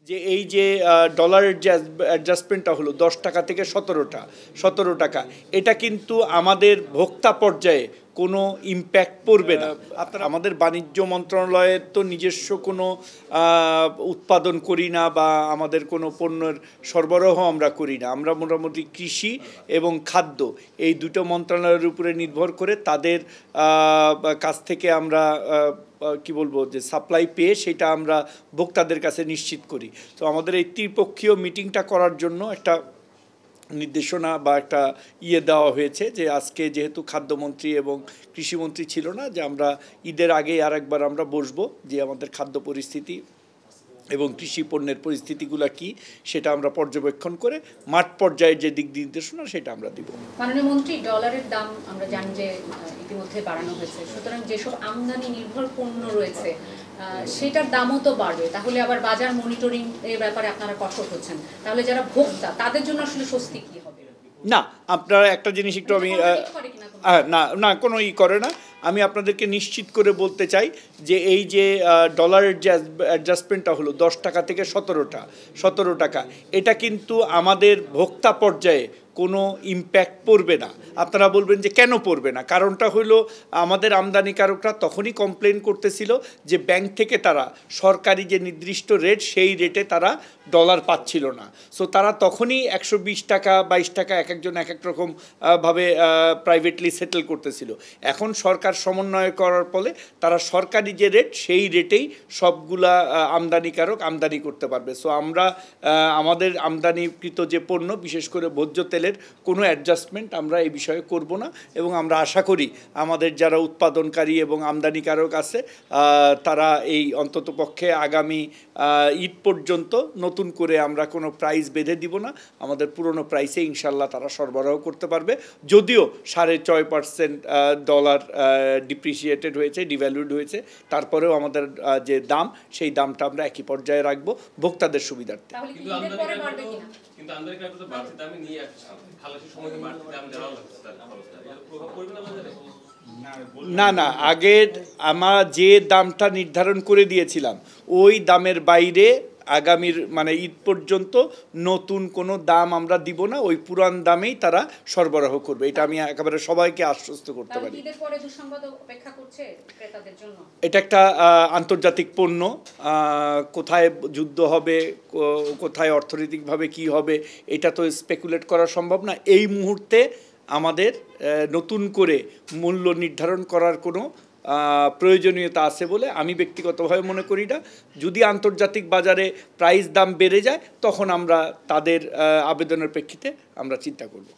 যে এই যে ডলারের যে অ্যাডজাস্টমেন্টটা হলো 10 টাকা থেকে 17 টাকা, এটা কিন্তু আমাদের ভোক্তা পর্যায়ে কোনো ইম্প্যাক্ট পড়বে না। আপনারা আমাদের বাণিজ্য মন্ত্রণালয়ের তো নিজস্ব কোনো উৎপাদন করি না বা আমাদের কোনো পণ্যের সরবরাহ আমরা করি না। আমরা মোটামুটি কৃষি এবং খাদ্য এই দুটো মন্ত্রণালয়ের উপরে নির্ভর করে তাদের কাছ থেকে আমরা কি বলবো যে সাপ্লাই পেয়ে সেটা আমরা ভোক্তাদের কাছে নিশ্চিত করি। তো আমাদের এই ত্রিপক্ষীয় মিটিংটা করার জন্য একটা নির্দেশনা বা একটা দেওয়া হয়েছে যে আজকে যেহেতু খাদ্যমন্ত্রী এবং কৃষিমন্ত্রী ছিল না, যে আমরা ঈদের আগে আরেকবার আমরা বসবো যে আমাদের খাদ্য পরিস্থিতি এবং কৃষি পণ্যের পরিস্থিতিগুলো কি সেটা আমরা পর্যবেক্ষণ করে মাঠ পর্যায়ের যে দিক নির্দেশনা সেটা আমরা দিব। মাননীয় মন্ত্রী, ডলারের দাম আমরা জানি যে ইতিমধ্যে বাড়ানো হয়েছে, সুতরাং যেসব আমদানি নির্ভর পণ্য রয়েছে সেটার দামও তো বাড়বে, তাহলে আবার বাজার মনিটরিং এর ব্যাপারে আপনারা কঠোর হচ্ছেন, তাহলে যারা ভোক্তা তাদের জন্য আসলে স্বস্তি কি হবে? না, আপনারা একটা জিনিস একটু আমি না কোনো করে না, আমি আপনাদেরকে নিশ্চিত করে বলতে চাই যে এই যে ডলারের যে অ্যাডজাস্টমেন্টটা হলো 10 টাকা থেকে 17 টাকা, এটা কিন্তু আমাদের ভোক্তা পর্যায়ে কোনো ইম্প্যাক্ট পড়বে না। আপনারা বলবেন যে কেন পড়বে না, কারণটা হলো আমাদের আমদানিকারকরা তখনই কমপ্লেন করতেছিল যে ব্যাংক থেকে তারা সরকারি যে নির্দিষ্ট রেট সেই রেটে তারা ডলার পাচ্ছিল না। সো তারা তখনই 120 টাকা 22 টাকা এক একজন এক এক রকম ভাবে প্রাইভেটলি সেটেল করতেছিল। এখন সরকার সমন্বয় করার ফলে তারা সরকারি যে রেট সেই রেটেই সবগুলা আমদানিকারক আমদানি করতে পারবে। সো আমরা আমাদের আমদানিকৃত যে পণ্য, বিশেষ করে ভোজ্য তেলের কোনো অ্যাডজাস্টমেন্ট আমরা এই বিষয়ে করব না, এবং আমরা আশা করি আমাদের যারা উৎপাদনকারী এবং আমদানিকারক আছে তারা এই অন্ততপক্ষে আগামী ঈদ পর্যন্ত নতুন করে আমরা কোনো প্রাইস বেঁধে দিব না, আমাদের পুরনো প্রাইসে ইনশাল্লাহ তারা সরবরাহ করতে পারবে। যদিও 6.5% ডলার ডিপ্রিসিয়েটেড হয়েছে, ডিভ্যালুড হয়েছে, তারপরেও আমাদের যে দাম সেই দামটা আমরা একই পর্যায়ে রাখবো ভোক্তাদের সুবিধার্থে। না, আগের আমরা যে দামটা নির্ধারণ করে দিয়েছিলাম ওই দামের বাইরে আগামীর মানে ঈদ পর্যন্ত নতুন কোনো দাম আমরা দিব না, ওই পুরান দামেই তারা সরবরাহ করবে, এটা আমি একেবারে সবাইকে আশ্বস্ত করতে পারি। এটা একটা আন্তর্জাতিক পণ্য, কোথায় যুদ্ধ হবে, কোথায় অর্থনৈতিকভাবে কি হবে এটা তো স্পেকুলেট করা সম্ভব না। এই মুহূর্তে আমাদের নতুন করে মূল্য নির্ধারণ করার কোনো প্রয়োজনীয়তা আছে বলে আমি ব্যক্তিগতভাবে মনে করি না। যদি আন্তর্জাতিক বাজারে প্রাইস দাম বেড়ে যায় তখন আমরা তাদের আবেদনের প্রেক্ষিতে আমরা চিন্তা করব।